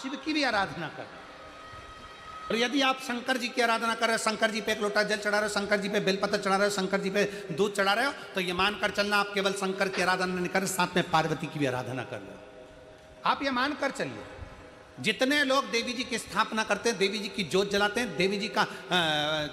शिव की भी आराधना कर रहे हो। और यदि आप शंकर जी की आराधना कर रहे हो, शंकर जी पे एक लोटा जल चढ़ा रहे हो, शंकर जी पे बेलपत्र चढ़ा रहे हो, शंकर जी पे दूध चढ़ा रहे हो, तो ये मानकर चलना आप केवल शंकर की आराधना नहीं कर रहे, साथ में पार्वती की भी आराधना कर रहे हो। आप ये मानकर चलिए, जितने लोग देवी जी की स्थापना करते हैं, देवी जी की जोत जलाते हैं, देवी जी का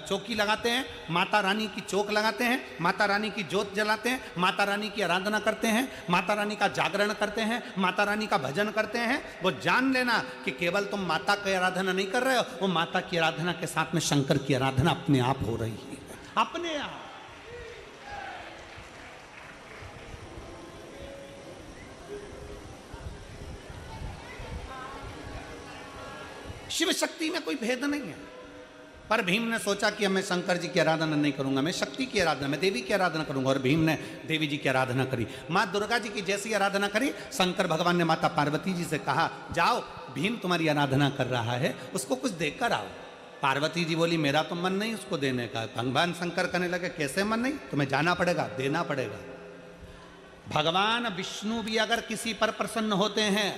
चौकी लगाते हैं, माता रानी की चौक लगाते हैं, माता रानी की जोत जलाते हैं, माता रानी की आराधना करते हैं, माता रानी का जागरण करते हैं, माता रानी का भजन करते हैं, वो जान लेना कि केवल तुम माता की आराधना नहीं कर रहे हो, वो माता की आराधना के साथ में शंकर की आराधना अपने आप हो रही है, अपने आप। शिव शक्ति में कोई भेद नहीं है। पर भीम ने सोचा कि मैं शंकर जी की आराधना नहीं करूंगा, मैं शक्ति की आराधना, मैं देवी की आराधना करूंगा, और भीम ने देवी जी की आराधना करी। माँ दुर्गा जी की जैसी आराधना करी, शंकर भगवान ने माता पार्वती जी से कहा, जाओ भीम तुम्हारी आराधना कर रहा है, उसको कुछ देकर आओ। पार्वती जी बोली, मेरा तो मन नहीं उसको देने का। भगवान शंकर कहने लगे, कैसे मन नहीं, तुम्हें जाना पड़ेगा, देना पड़ेगा। भगवान विष्णु भी अगर किसी पर प्रसन्न होते हैं,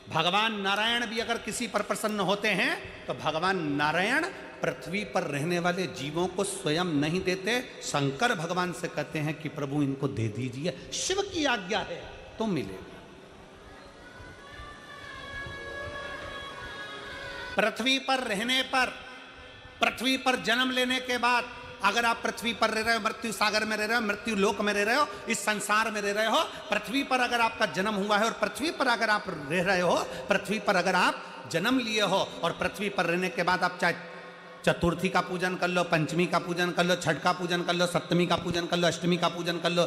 भगवान नारायण भी अगर किसी पर प्रसन्न होते हैं, तो भगवान नारायण पृथ्वी पर रहने वाले जीवों को स्वयं नहीं देते, शंकर भगवान से कहते हैं कि प्रभु इनको दे दीजिए, शिव की आज्ञा है तो मिलेगा। पृथ्वी पर रहने पर, पृथ्वी पर जन्म लेने के बाद, अगर आप पृथ्वी पर रह रहे हो, मृत्यु सागर में रह रहे हो, मृत्यु लोक में रह रहे हो, इस संसार में रह रहे हो, पृथ्वी पर अगर आपका जन्म हुआ है और पृथ्वी पर अगर आप रह रहे हो, पृथ्वी पर अगर आप जन्म लिए हो और पृथ्वी पर रहने के बाद आप चाहे चतुर्थी का पूजन कर लो, पंचमी का पूजन कर लो, छठ का पूजन कर लो, सप्तमी का पूजन कर लो, अष्टमी का पूजन कर लो,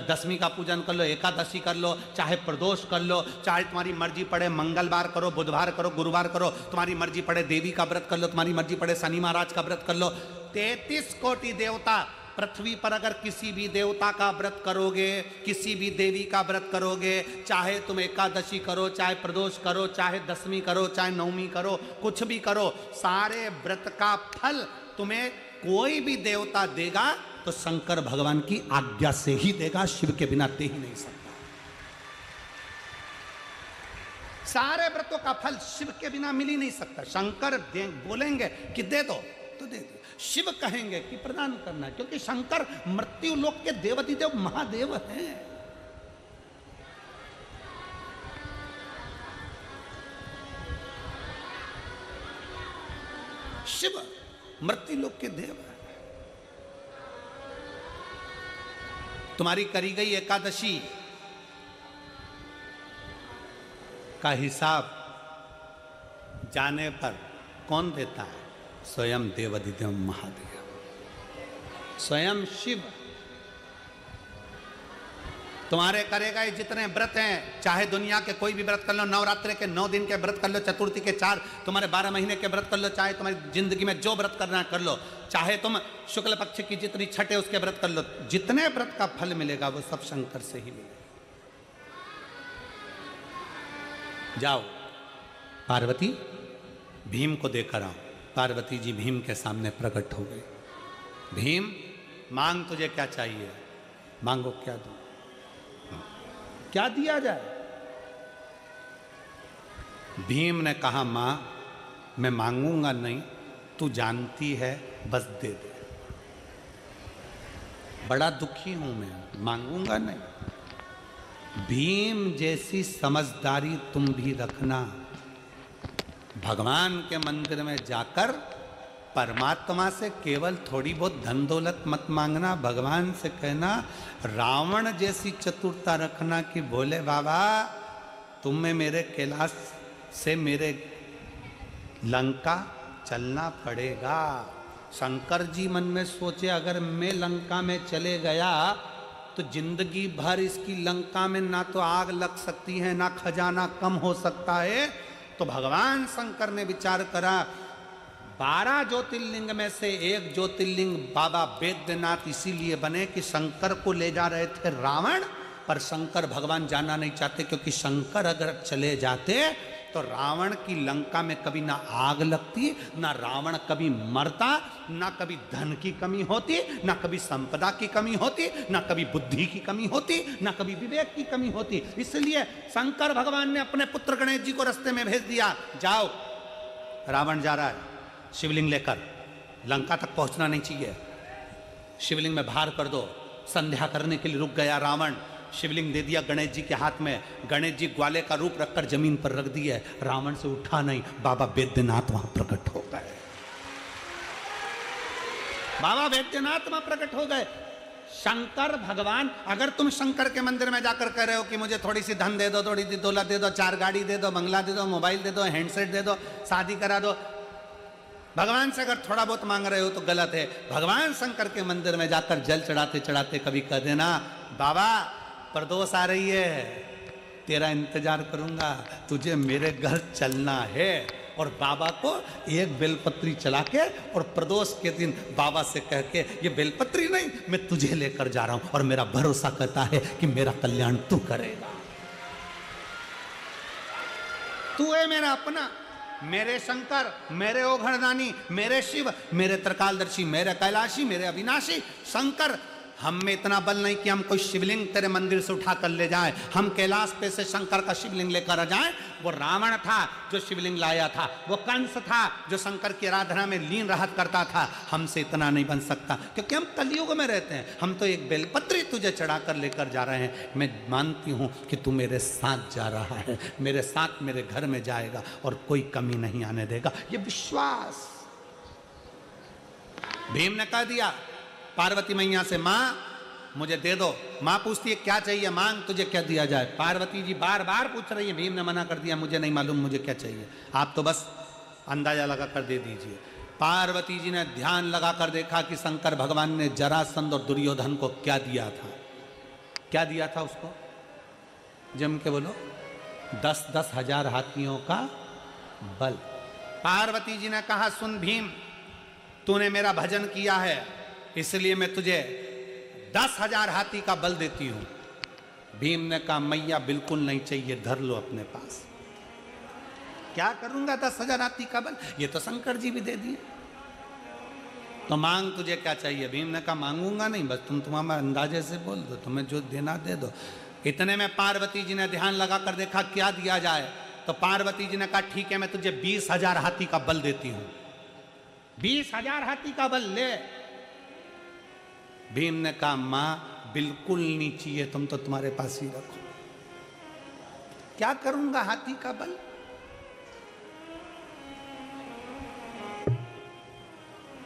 दसवीं का पूजन कर लो, एकादशी कर लो, चाहे प्रदोष कर लो, चाहे तुम्हारी मर्जी पड़े मंगलवार करो, बुधवार करो, गुरुवार करो, तुम्हारी मर्जी पड़े देवी का व्रत कर लो, तुम्हारी मर्जी पड़े शनि महाराज का व्रत कर लो। 33 कोटि देवता, पृथ्वी पर अगर किसी भी देवता का व्रत करोगे, किसी भी देवी का व्रत करोगे, चाहे तुम एकादशी करो, चाहे प्रदोष करो, चाहे दसवीं करो, चाहे नवमी करो, कुछ भी करो, सारे व्रत का फल तुम्हें कोई भी देवता देगा तो शंकर भगवान की आज्ञा से ही देगा, शिव के बिना दे ही नहीं सकता। सारे व्रतों का फल शिव के बिना मिल ही नहीं सकता। शंकर बोलेंगे कि दे दो तो दे दो, शिव कहेंगे कि प्रदान करना, क्योंकि शंकर मृत्यु लोक के देवाधिदेव महादेव हैं। शिव मृत्यु लोक के देव हैं। तुम्हारी करी गई एकादशी का हिसाब जाने पर कौन देता है? स्वयं देवाधिदेव महादेव, स्वयं शिव। तुम्हारे करे गए जितने व्रत हैं, चाहे दुनिया के कोई भी व्रत कर लो, नवरात्रि के 9 दिन के व्रत कर लो, चतुर्थी के 4, तुम्हारे 12 महीने के व्रत कर लो, चाहे तुम्हारी जिंदगी में जो व्रत करना कर लो, चाहे तुम शुक्ल पक्ष की जितनी छठ है उसके व्रत कर लो, जितने व्रत का फल मिलेगा वो सब शंकर से ही मिलेगा। जाओ पार्वती भीम को देकर आओ। पार्वती जी भीम के सामने प्रकट हो गए। भीम मांग, तुझे क्या चाहिए? मांगो, क्या दूं? क्या दिया जाए? भीम ने कहा, मां मैं मांगूंगा नहीं, तू जानती है, बस दे दे। बड़ा दुखी हूं मैं, मांगूंगा नहीं। भीम जैसी समझदारी तुम भी रखना। भगवान के मंदिर में जाकर परमात्मा से केवल थोड़ी बहुत धन दौलत मत मांगना, भगवान से कहना रावण जैसी चतुरता रखना कि बोले बाबा तुम्हें मेरे कैलाश से मेरे लंका चलना पड़ेगा। शंकर जी मन में सोचे, अगर मैं लंका में चले गया तो जिंदगी भर इसकी लंका में ना तो आग लग सकती है, ना खजाना कम हो सकता है। तो भगवान शंकर ने विचार करा, 12 ज्योतिर्लिंग में से एक ज्योतिर्लिंग बाबा वैद्यनाथ इसीलिए बने कि शंकर को ले जा रहे थे रावण, पर शंकर भगवान जाना नहीं चाहते, क्योंकि शंकर अगर चले जाते तो रावण की लंका में कभी ना आग लगती, ना रावण कभी मरता, ना कभी धन की कमी होती, ना कभी संपदा की कमी होती, ना कभी बुद्धि की कमी होती, ना कभी विवेक की कमी होती। इसलिए शंकर भगवान ने अपने पुत्र गणेश जी को रास्ते में भेज दिया, जाओ रावण जा रहा है शिवलिंग लेकर, लंका तक पहुंचना नहीं चाहिए, शिवलिंग में भार कर दो। संध्या करने के लिए रुक गया रावण, शिवलिंग दे दिया गणेश जी के हाथ में, गणेश जी ग्वाले का रूप रखकर जमीन पर रख दिए, रावण से उठा नहीं, बाबा वैद्यनाथ वहां प्रकट हो गए, बाबा वैद्यनाथ वहां प्रकट हो गए। शंकर भगवान, अगर तुम शंकर के मंदिर में जाकर कह रहे हो कि मुझे थोड़ी सी धन दे दो, थोड़ी सी दौलत दे दो, 4 गाड़ी दे दो, बंगला दे दो, मोबाइल दे दो, हैंडसेट दे दो, शादी करा दो, भगवान से अगर थोड़ा बहुत मांग रहे हो तो गलत है। भगवान शंकर के मंदिर में जाकर जल चढ़ाते चढ़ाते कभी कह देना, बाबा प्रदोष आ रही है, तेरा इंतजार करूंगा, तुझे मेरे घर चलना है, और बाबा को एक बेलपत्री चला के और प्रदोष के दिन बाबा से कह के, ये बेलपत्री नहीं, मैं तुझे लेकर जा रहा हूं और मेरा भरोसा कहता है कि मेरा कल्याण तू करेगा, तू है मेरा अपना, मेरे शंकर, मेरे ओघड़दानी, मेरे शिव, मेरे त्रिकालदर्शी, मेरे कैलाशी, मेरे अविनाशी शंकर। हम में इतना बल नहीं कि हम कोई शिवलिंग तेरे मंदिर से उठा कर ले जाए, हम कैलाश पे से शंकर का शिवलिंग लेकर आ जाए। वो रावण था जो शिवलिंग लाया था, वो कंस था जो शंकर की आराधना में लीन रहत करता था, हमसे इतना नहीं बन सकता, क्योंकि हम कलयुग में रहते हैं। हम तो एक बेलपत्री तुझे चढ़ा कर लेकर जा रहे हैं, मैं मानती हूं कि तू मेरे साथ जा रहा है, मेरे साथ मेरे घर में जाएगा और कोई कमी नहीं आने देगा, ये विश्वास। भीम ने कह दिया पार्वती मैया से, माँ मुझे दे दो। माँ पूछती है क्या चाहिए, मांग तुझे क्या दिया जाए। पार्वती जी बार बार पूछ रही है, भीम ने मना कर दिया, मुझे नहीं मालूम मुझे क्या चाहिए, आप तो बस अंदाजा लगा कर दे दीजिए। पार्वती जी ने ध्यान लगा कर देखा कि शंकर भगवान ने जरासंध और दुर्योधन को क्या दिया था। क्या दिया था उसको, जम के बोलो, 10-10 हजार हाथियों का बल। पार्वती जी ने कहा, सुन भीम, तूने मेरा भजन किया है, इसलिए मैं तुझे 10,000 हाथी का बल देती हूं। भीम ने कहा, मैया बिल्कुल नहीं चाहिए, धर लो अपने पास। क्या करूंगा 10,000 हाथी का बल, ये तो शंकर जी भी दे दिए, तो मांग तुझे क्या चाहिए। भीम ने कहा, मांगूंगा नहीं, बस तुम तुम्हारे अंदाजे से बोल दो, तुम्हें जो देना दे दो। इतने में पार्वती जी ने ध्यान लगा कर देखा क्या दिया जाए, तो पार्वती जी ने कहा, ठीक है मैं तुझे 20,000 हाथी का बल देती हूं। 20,000 हाथी का बल ले। भीम ने कहा, मां बिल्कुल नहीं चाहिए, तुम तो तुम्हारे पास ही रखो, क्या करूंगा हाथी का बल।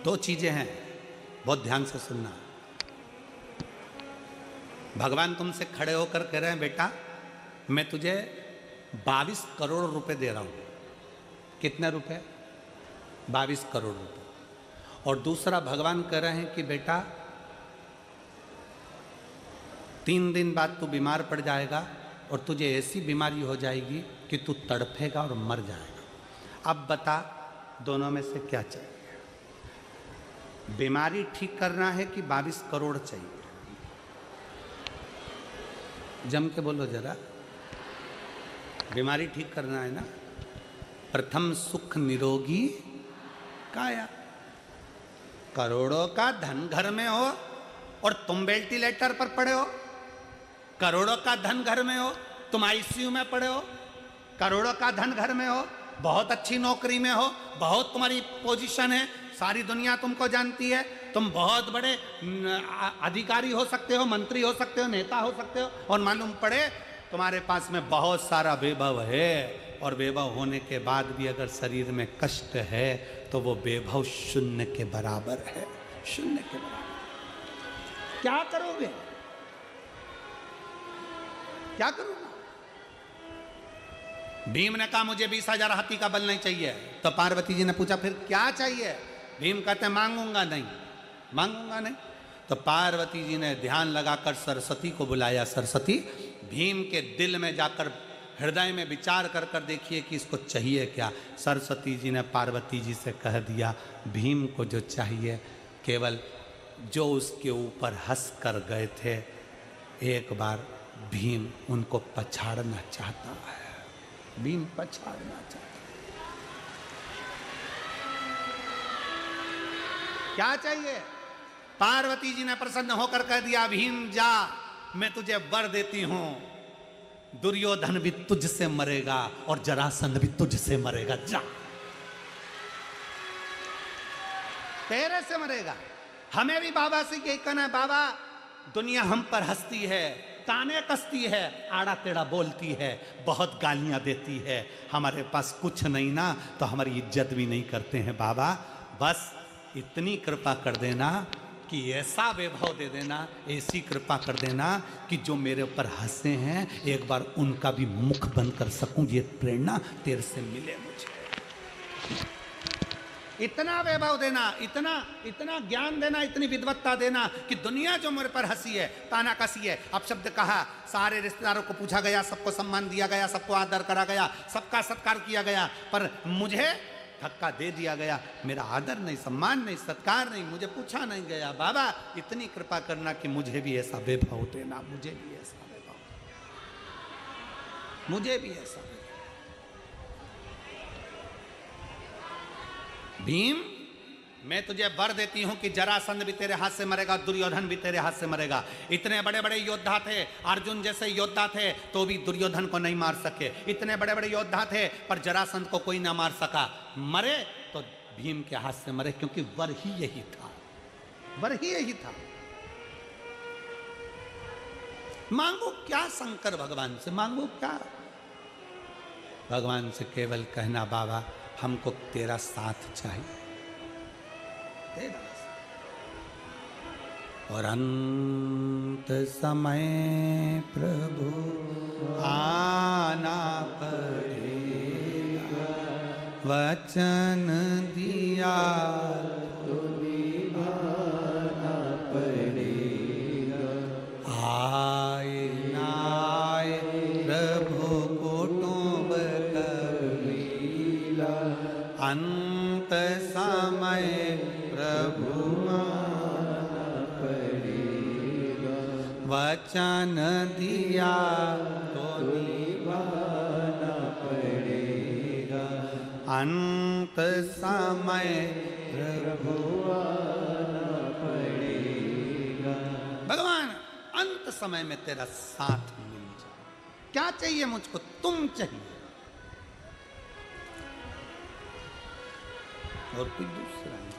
दो चीजें हैं, बहुत ध्यान से सुनना। भगवान तुमसे खड़े होकर कह रहे हैं, बेटा मैं तुझे 22 करोड़ रुपए दे रहा हूं। कितने रुपए, 22 करोड़ रुपए। और दूसरा भगवान कह रहे हैं कि बेटा 3 दिन बाद तू बीमार पड़ जाएगा और तुझे ऐसी बीमारी हो जाएगी कि तू तड़फेगा और मर जाएगा। अब बता दोनों में से क्या चाहिए, बीमारी ठीक करना है कि 22 करोड़ चाहिए। जम के बोलो जरा, बीमारी ठीक करना है ना। प्रथम सुख निरोगी काया। करोड़ों का धन घर में हो और तुम वेंटिलेटर पर पड़े हो, करोड़ों का धन घर में हो, तुम आईसीयू में पड़े हो, करोड़ों का धन घर में हो, बहुत अच्छी नौकरी में हो, बहुत तुम्हारी पोजीशन है, सारी दुनिया तुमको जानती है, तुम बहुत बड़े अधिकारी हो सकते हो, मंत्री हो सकते हो, नेता हो सकते हो, और मालूम पड़े तुम्हारे पास में बहुत सारा वैभव है, और वैभव होने के बाद भी अगर शरीर में कष्ट है तो वो वैभव शून्य के बराबर है, शून्य के बराबर। क्या करोगे, क्या करूंगा। भीम ने कहा, मुझे 20,000 हाथी का बल नहीं चाहिए। तो पार्वती जी ने पूछा, फिर क्या चाहिए। भीम कहते, मांगूंगा नहीं, मांगूंगा नहीं। तो पार्वती जी ने ध्यान लगाकर सरस्वती को बुलाया। सरस्वती, भीम के दिल में जाकर हृदय में विचार कर कर देखिए कि इसको चाहिए क्या। सरस्वती जी ने पार्वती जी से कह दिया, भीम को जो चाहिए केवल जो उसके ऊपर हंस कर गए थे, एक बार भीम उनको पछाड़ना चाहता है। भीम पछाड़ना चाहता। क्या चाहिए? पार्वती जी ने प्रसन्न होकर कह दिया, भीम जा, मैं तुझे वर देती हूं, दुर्योधन भी तुझसे मरेगा और जरासंध भी तुझसे मरेगा, जा, तेरे से मरेगा। हमें भी बाबा से यही कहना है, बाबा दुनिया हम पर हंसती है, ताने कसती है, आड़ा टेढ़ा बोलती है, बहुत गालियां देती है, हमारे पास कुछ नहीं ना तो हमारी इज्जत भी नहीं करते हैं। बाबा बस इतनी कृपा कर देना कि ऐसा वैभव दे देना, ऐसी कृपा कर देना कि जो मेरे ऊपर हंसे हैं एक बार उनका भी मुख बंद कर सकूं, ये प्रेरणा तेरे से मिले मुझे। इतना वैभव देना, इतना इतना ज्ञान देना, इतनी विद्वत्ता देना कि दुनिया जो मेरे पर हंसी है, ताना कसी है। अब शब्द कहा, सारे रिश्तेदारों को पूछा गया, सबको सम्मान दिया गया, सबको आदर करा गया, सबका सत्कार किया गया, पर मुझे धक्का दे दिया गया। मेरा आदर नहीं, सम्मान नहीं, सत्कार नहीं, मुझे पूछा नहीं गया। बाबा इतनी कृपा करना कि मुझे भी ऐसा वैभव देना, मुझे भी ऐसा वैभव, मुझे भी ऐसा। भीम मैं तुझे वर देती हूं कि जरासंध भी तेरे हाथ से मरेगा, दुर्योधन भी तेरे हाथ से मरेगा। इतने बड़े बड़े योद्धा थे, अर्जुन जैसे योद्धा थे तो भी दुर्योधन को नहीं मार सके। इतने बड़े बड़े योद्धा थे पर जरासंध को कोई ना मार सका। मरे तो भीम के हाथ से मरे, क्योंकि वर ही यही था, वर ही यही था। मांगो क्या शंकर भगवान से, मांगो क्या? भगवान से केवल कहना, बाबा हमको तेरा साथ चाहिए, तेरा। और अंत समय प्रभु आना पड़ेगा, वचन दिया तो निभाना पड़ेगा। आए ना आए प्रभु कुटुंब कबीला, अंत समय प्रभु आना पड़ेगा, वचन दिया तो निभाना पड़ेगा। अंत समय प्रभु आना पड़ेगा। भगवान अंत समय में तेरा साथ मिल जाए। क्या चाहिए मुझको? तुम चाहिए और कोई दूसरा नहीं।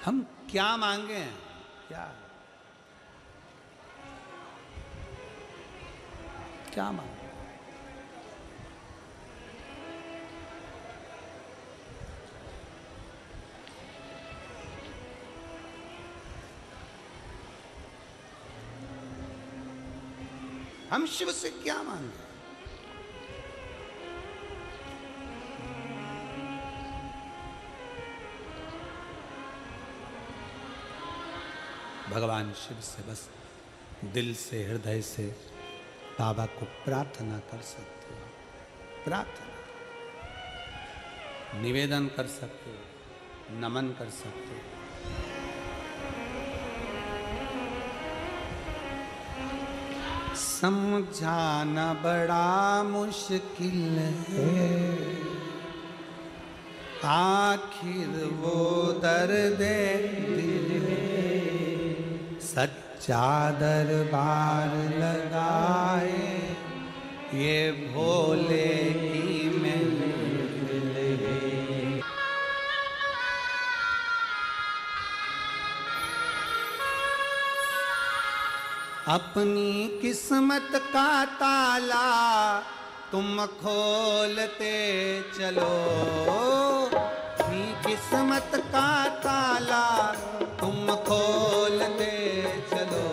हम क्या मांगे हैं? क्या क्या मांगे? हम शिव से क्या मांगे? भगवान शिव से बस दिल से, हृदय से बाबा को प्रार्थना कर सकते हो, प्रार्थना निवेदन कर सकते हो, नमन कर सकते हो। समझाना बड़ा मुश्किल है, आखिर वो दर्द दिल सच्चा दरबार लगाए, ये भोले की महफिल है। अपनी किस्मत का ताला तुम खोलते चलो, अपनी किस्मत का ताला तुम खोलते चलो।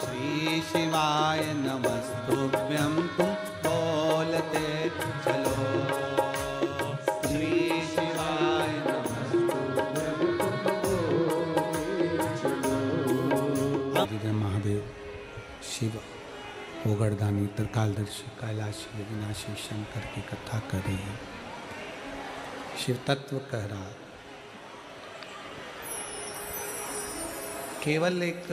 श्री शिवाय नमस्तुभ्यं तुम बोलते चलो, श्री शिवाय नमस्तुभ्यं तुम बोलते चलो। महादेव, शिव, ओगरदानी, त्रिकालदर्शी, कैलाशी, अविनाशी शंकर की कथा कर रही है। शिव तत्व कह रहा, केवल एक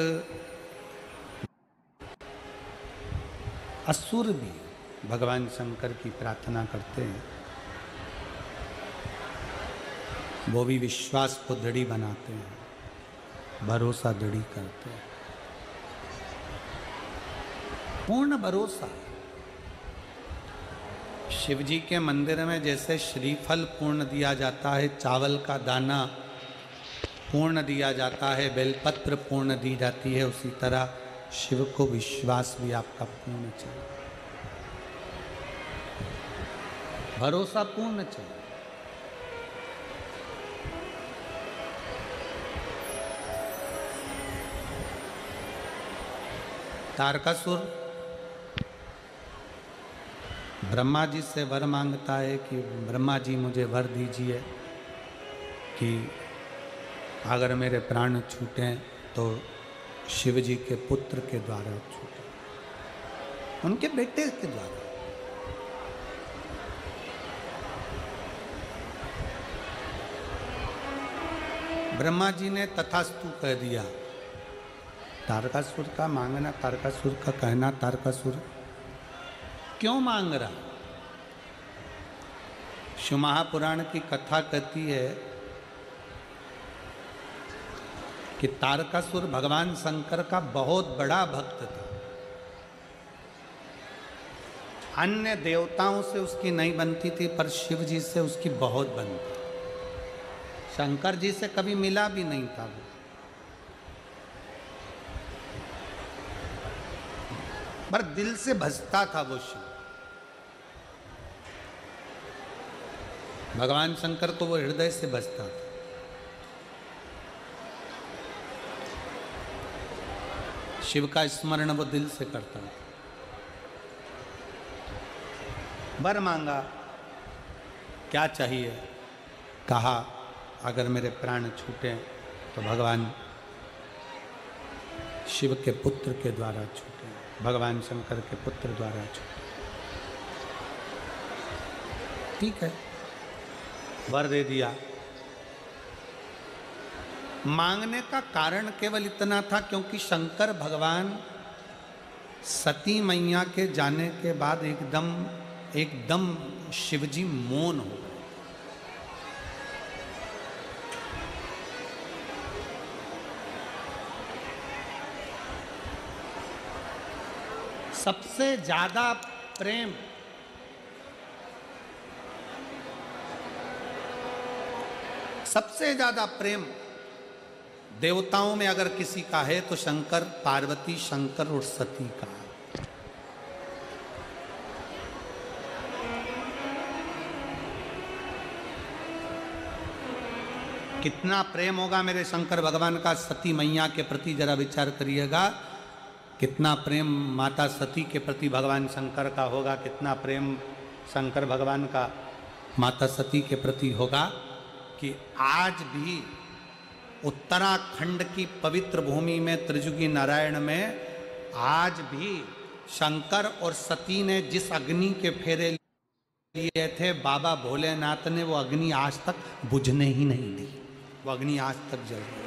असुर भी भगवान शंकर की प्रार्थना करते हैं, वो भी विश्वास को दृढ़ी बनाते हैं, भरोसा दृढ़ी करते हैं, पूर्ण भरोसा। शिव जी के मंदिर में जैसे श्रीफल पूर्ण दिया जाता है, चावल का दाना पूर्ण दिया जाता है, बेलपत्र पूर्ण दी जाती है, उसी तरह शिव को विश्वास भी आपका पूर्ण चाहिए, भरोसा पूर्ण चाहिए। तारकासुर ब्रह्मा जी से वर मांगता है कि ब्रह्मा जी मुझे वर दीजिए कि अगर मेरे प्राण छूटें तो शिव जी के पुत्र के द्वारा छूटे, उनके बेटे के द्वारा। ब्रह्मा जी ने तथास्तु कह दिया। तारकासुर का मांगना, तारकासुर का कहना, तारकासुर क्यों मांग रहा? शिव महापुराण की कथा कहती है कि तारकासुर भगवान शंकर का बहुत बड़ा भक्त था, अन्य देवताओं से उसकी नहीं बनती थी पर शिव जी से उसकी बहुत बनती। शंकर जी से कभी मिला भी नहीं था वो, पर दिल से भजता था वो शिव। भगवान शंकर को वो हृदय से भजता था। शिव का स्मरण वो दिल से करता था। वर मांगा, क्या चाहिए? कहा अगर मेरे प्राण छूटे तो भगवान शिव के पुत्र के द्वारा छूटे, भगवान शंकर के पुत्र द्वारा छूटे। ठीक है, वर दे दिया। मांगने का कारण केवल इतना था क्योंकि शंकर भगवान सती मैया के जाने के बाद एकदम शिवजी मौन हो गए। सबसे ज्यादा प्रेम देवताओं में अगर किसी का है तो शंकर, पार्वती, शंकर और सती का। कितना प्रेम होगा मेरे शंकर भगवान का सती मैया के प्रति, जरा विचार करिएगा। कितना प्रेम माता सती के प्रति भगवान शंकर का होगा, कितना प्रेम शंकर भगवान का माता सती के प्रति होगा कि आज भी उत्तराखंड की पवित्र भूमि में त्रिजुगी नारायण में आज भी शंकर और सती ने जिस अग्नि के फेरे लिए थे, बाबा भोलेनाथ ने वो अग्नि आज तक बुझने ही नहीं दी। वो अग्नि आज तक जल रही है।